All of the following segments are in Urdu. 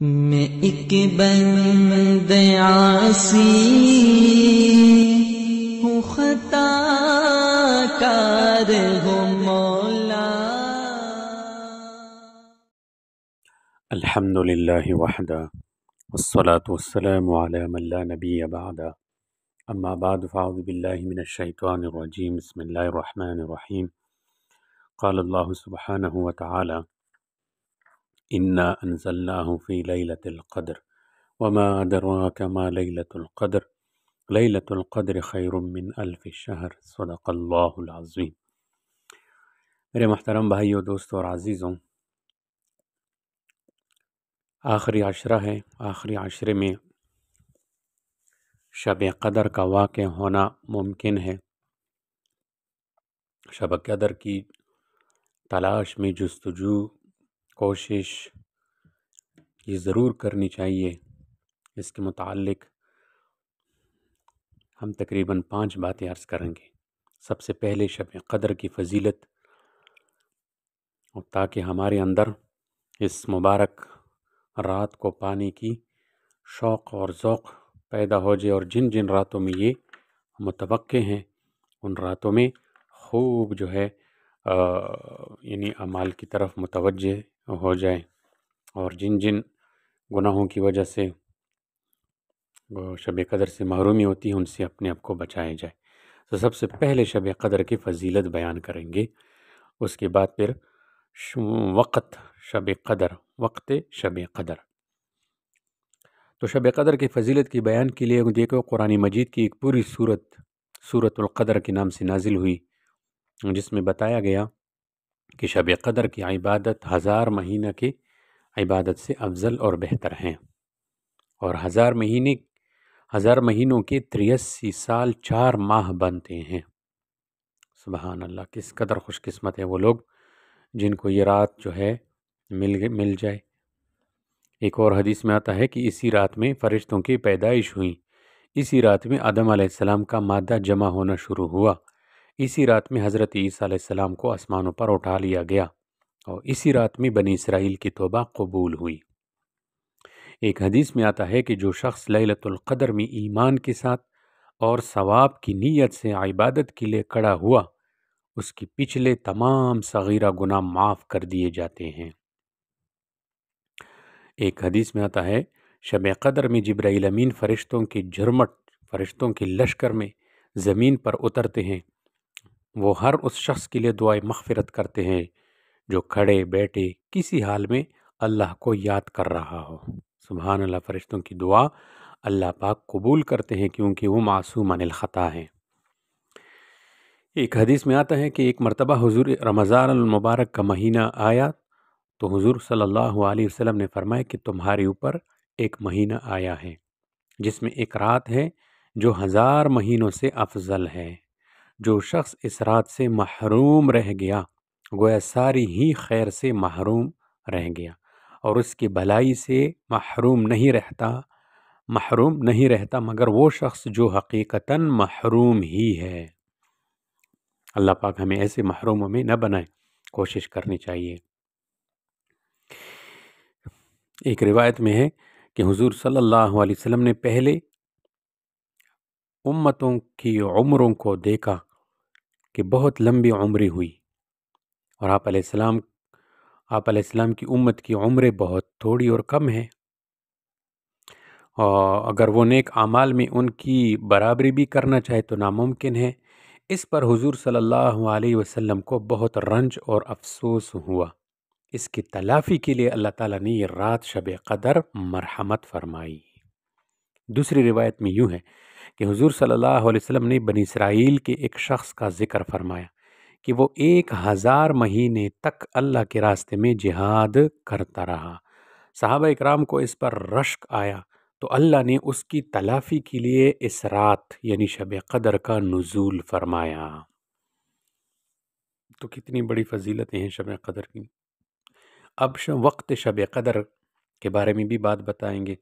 میں ایک بند عاصی ہوں، خطا کار ہوں مولا۔ الحمد للہ وحدہ والصلاة والسلام علی من لا نبی بعدہ، اما بعد فاعوذ باللہ من الشیطان الرجیم، بسم اللہ الرحمن الرحیم۔ قال اللہ سبحانہ وتعالی انا انزلناہ فی لیلۃ القدر وما ادراک ما لیلۃ القدر لیلۃ القدر خیر من الف شہر، صدق اللہ العظیم۔ میرے محترم بھائیو، دوستو اور عزیزوں، آخری عشرہ ہے۔ آخری عشرے میں شب قدر کا واقع ہونا ممکن ہے۔ شب قدر کی تلاش میں جستجو، کوشش یہ ضرور کرنی چاہیے۔ اس کے متعلق ہم تقریباً 5 باتیں عرض کریں گے۔ سب سے پہلے شب قدر کی فضیلت، اور تاکہ ہمارے اندر اس مبارک رات کو پانے کی شوق اور ذوق پیدا ہو جائے، اور جن جن راتوں میں یہ متوقع ہیں ان راتوں میں خوب جو ہے یعنی اعمال کی طرف متوجہ ہو جائے، اور جن جن گناہوں کی وجہ سے شب قدر سے محرومی ہوتی ہے ان سے اپنے آپ کو بچایا جائے۔ تو سب سے پہلے شب قدر کی فضیلت بیان کریں گے، اس کے بعد پھر وقت شب قدر، وقت شب قدر۔ تو شب قدر کی فضیلت کی بیان کے لیے دیکھو، قرآن مجید کی ایک پوری سورۃ القدر کے نام سے نازل ہوئی، جس میں بتایا گیا کہ شب قدر کی عبادت 1000 مہینہ کی عبادت سے افضل اور بہتر ہیں، اور 1000 مہینوں کے 83 سال 4 ماہ بنتے ہیں۔ سبحان اللہ، کس قدر خوش قسمت ہے وہ لوگ جن کو یہ رات جو ہے مل جائے۔ ایک اور حدیث میں آتا ہے کہ اسی رات میں فرشتوں کی پیدائش ہوئی، اسی رات میں آدم علیہ السلام کا مادہ جمع ہونا شروع ہوا، اسی رات میں حضرت عیسیٰ علیہ السلام کو آسمانوں پر اٹھا لیا گیا، اور اسی رات میں بنی اسرائیل کی توبہ قبول ہوئی۔ ایک حدیث میں آتا ہے کہ جو شخص لیلۃ القدر میں ایمان کے ساتھ اور ثواب کی نیت سے عبادت کے لیے کھڑا ہوا، اس کی پچھلے تمام صغیرہ گناہ معاف کر دیے جاتے ہیں۔ ایک حدیث میں آتا ہے شب قدر میں جبرائیل امین فرشتوں کی جھرمٹ، فرشتوں کے لشکر میں زمین پر اترتے ہیں، وہ ہر اس شخص کے لیے دعائے مغفرت کرتے ہیں جو کھڑے بیٹھے کسی حال میں اللہ کو یاد کر رہا ہو۔ سبحان اللہ، فرشتوں کی دعا اللہ پاک قبول کرتے ہیں کیونکہ وہ معصوم عن الخطا ہیں۔ ایک حدیث میں آتا ہے کہ ایک مرتبہ حضور رمضان المبارک کا مہینہ آیا تو حضور صلی اللہ علیہ وسلم نے فرمایا کہ تمہارے اوپر ایک مہینہ آیا ہے جس میں ایک رات ہے جو 1000 مہینوں سے افضل ہے۔ جو شخص اس رات سے محروم رہ گیا گویا ساری ہی خیر سے محروم رہ گیا، اور اس کی بھلائی سے محروم نہیں رہتا مگر وہ شخص جو حقیقتاً محروم ہی ہے۔ اللہ پاک ہمیں ایسے محروموں میں نہ بنائے، کوشش کرنی چاہیے۔ ایک روایت میں ہے کہ حضور صلی اللہ علیہ وسلم نے پہلے امتوں کی عمروں کو دیکھا کہ بہت لمبی عمریں ہوئی، اور آپ علیہ السلام کی امت کی عمریں بہت تھوڑی اور کم ہے، اور اگر وہ نیک اعمال میں ان کی برابری بھی کرنا چاہے تو ناممکن ہے۔ اس پر حضور صلی اللہ علیہ وسلم کو بہت رنج اور افسوس ہوا۔ اس کی تلافی کے لیے اللہ تعالیٰ نے یہ رات شب قدر مرحمت فرمائی۔ دوسری روایت میں یوں ہے کہ حضور صلی اللہ علیہ وسلم نے بنی اسرائیل کے ایک شخص کا ذکر فرمایا کہ وہ 1000 مہینے تک اللہ کے راستے میں جہاد کرتا رہا۔ صحابہ اکرام کو اس پر رشک آیا تو اللہ نے اس کی تلافی کے لیے اس رات یعنی شب قدر کا نزول فرمایا۔ تو کتنی بڑی فضیلتیں ہیں شب قدر کی۔ اب وقت شب قدر کے بارے میں بھی بات بتائیں گے۔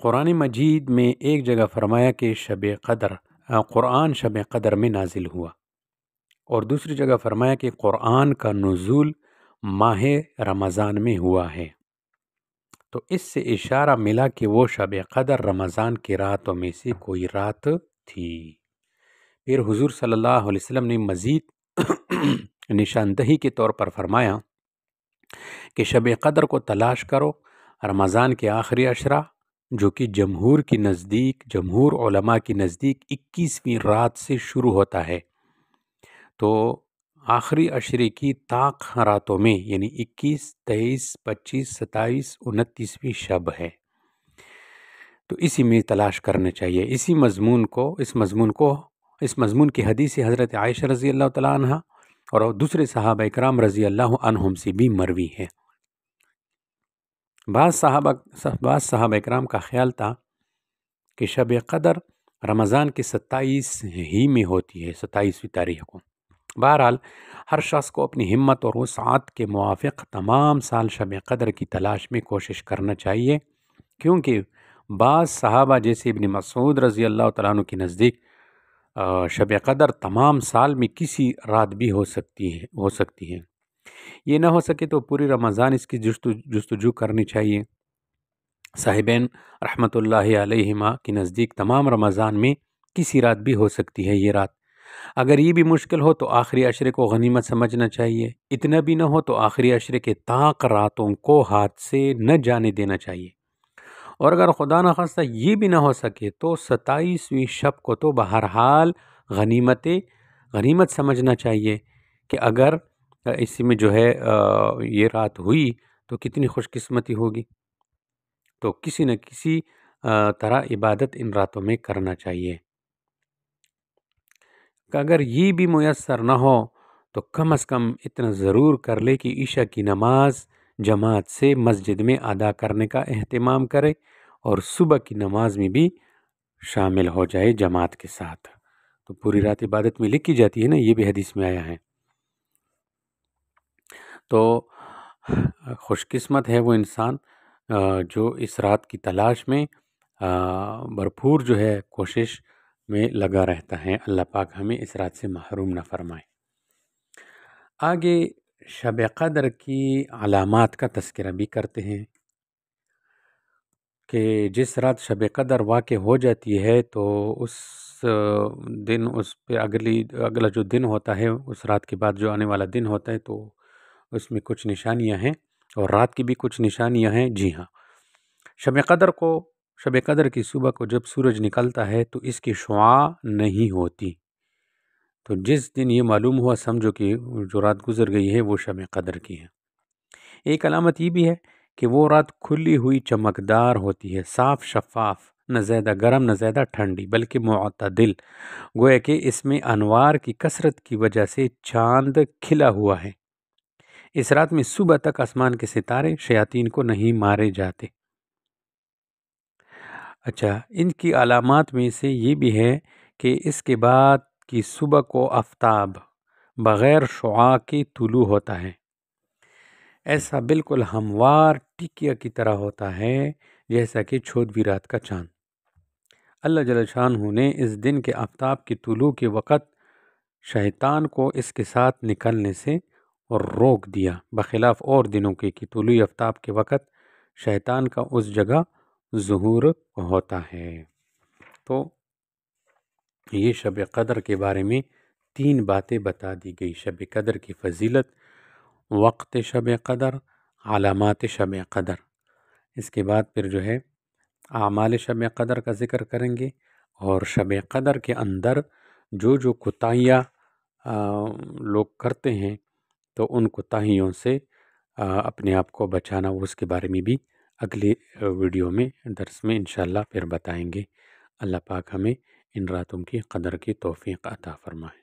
قرآن مجید میں ایک جگہ فرمایا کہ قرآن شب قدر میں نازل ہوا، اور دوسری جگہ فرمایا کہ قرآن کا نزول ماہ رمضان میں ہوا ہے۔ تو اس سے اشارہ ملا کہ وہ شب قدر رمضان کی راتوں میں سے کوئی رات تھی۔ پھر حضور صلی اللہ علیہ وسلم نے مزید نشاندہی کے طور پر فرمایا کہ شب قدر کو تلاش کرو رمضان کے آخری عشرہ، جو کہ جمہور علماء کی نزدیک 21ویں رات سے شروع ہوتا ہے۔ تو آخری عشرے کی طاق راتوں میں یعنی 21، 23، 25، 27، 29ویں شب ہے، تو اسی میں تلاش کرنا چاہیے۔ اس مضمون کی حدیث حضرت عائشہ رضی اللہ تعالیٰ عنہ اور دوسرے صحابہ اکرام رضی اللہ عنہم سے بھی مروی ہے۔ بعض صحابہ اکرام کا خیال تھا کہ شب قدر رمضان کے 27 ہی میں ہوتی ہے، 27ویں تاریخ کو۔ بہرحال ہر شخص کو اپنی ہمت اور وسعت کے موافق تمام سال شب قدر کی تلاش میں کوشش کرنا چاہیے، کیونکہ بعض صحابہ جیسے ابن مسعود رضی اللہ تعالیٰ عنہ کے نزدیک شب قدر تمام سال میں کسی رات بھی ہو سکتی ہے۔ یہ نہ ہو سکے تو پوری رمضان اس کی جستجو کرنی چاہیے۔ صاحبین رحمۃ اللہ علیہما کے نزدیک تمام رمضان میں کسی رات بھی ہو سکتی ہے یہ رات۔ اگر یہ بھی مشکل ہو تو آخری عشرے کو غنیمت سمجھنا چاہیے، اتنا بھی نہ ہو تو آخری عشرے کے طاق راتوں کو ہاتھ سے نہ جانے دینا چاہیے، اور اگر خدا نخواستہ یہ بھی نہ ہو سکے تو 27ویں شب کو تو بہرحال غنیمت سمجھنا چاہیے کہ اگر اس میں جو ہے یہ رات ہوئی تو کتنی خوش قسمتی ہوگی۔ تو کسی نہ کسی طرح عبادت ان راتوں میں کرنا چاہیے۔ کہ اگر یہ بھی میسر نہ ہو تو کم از کم اتنا ضرور کر لے کہ عشاء کی نماز جماعت سے مسجد میں ادا کرنے کا اہتمام کرے اور صبح کی نماز میں بھی شامل ہو جائے جماعت کے ساتھ۔ تو پوری رات عبادت میں لکھی جاتی ہے نا، یہ بھی حدیث میں آیا ہے۔ تو خوش قسمت ہے وہ انسان جو اس رات کی تلاش میں بھرپور جو ہے کوشش میں لگا رہتا ہے۔ اللہ پاک ہمیں اس رات سے محروم نہ فرمائے۔ آگے شب قدر کی علامات کا تذکرہ بھی کرتے ہیں کہ جس رات شب قدر واقع ہو جاتی ہے تو اس دن اس پہ اگلا جو دن ہوتا ہے، اس رات کے بعد جو آنے والا دن ہوتا ہے، تو اس میں کچھ نشانیاں ہیں اور رات کی بھی کچھ نشانیاں ہیں۔ جی ہاں، شب قدر کی صبح کو جب سورج نکلتا ہے تو اس کی شعاع نہیں ہوتی، تو جس دن یہ معلوم ہوا سمجھو کہ جو رات گزر گئی ہے وہ شب قدر کی ہے۔ ایک علامت یہ بھی ہے کہ وہ رات کھلی ہوئی چمکدار ہوتی ہے، صاف شفاف، نہ زیادہ گرم نہ زیادہ ٹھنڈی، بلکہ معتدل، گویا کہ اس میں انوار کی کثرت کی وجہ سے چاند کھلا ہوا ہے۔ اس رات میں صبح تک آسمان کے ستارے شیاطین کو نہیں مارے جاتے۔ اچھا، ان کی علامات میں سے یہ بھی ہے کہ اس کے بعد کی صبح کو آفتاب بغیر شعاع کے طلوع ہوتا ہے، ایسا بالکل ہموار ٹکیا کی طرح ہوتا ہے جیسا کہ 14ویں رات کا چاند۔ اللہ جل شانہ نے اس دن کے آفتاب کی طلوع کے وقت شیطان کو اس کے ساتھ نکلنے سے روک دیا، بخلاف اور دنوں کے کہ طلوع آفتاب کے وقت شیطان کا اس جگہ ظہور ہوتا ہے۔ تو یہ شب قدر کے بارے میں 3 باتیں بتا دی گئی: شب قدر کی فضیلت، وقت شب قدر، علامات شب قدر۔ اس کے بعد پھر جو ہے اعمال شب قدر کا ذکر کریں گے، اور شب قدر کے اندر جو کوتاہیاں لوگ کرتے ہیں تو ان کوتاہیوں سے اپنے آپ کو بچانا، اس کے بارے میں بھی اگلے ویڈیو میں درس میں انشاءاللہ پھر بتائیں گے۔ اللہ پاک ہمیں ان راتوں کی قدر کی توفیق عطا فرمائے۔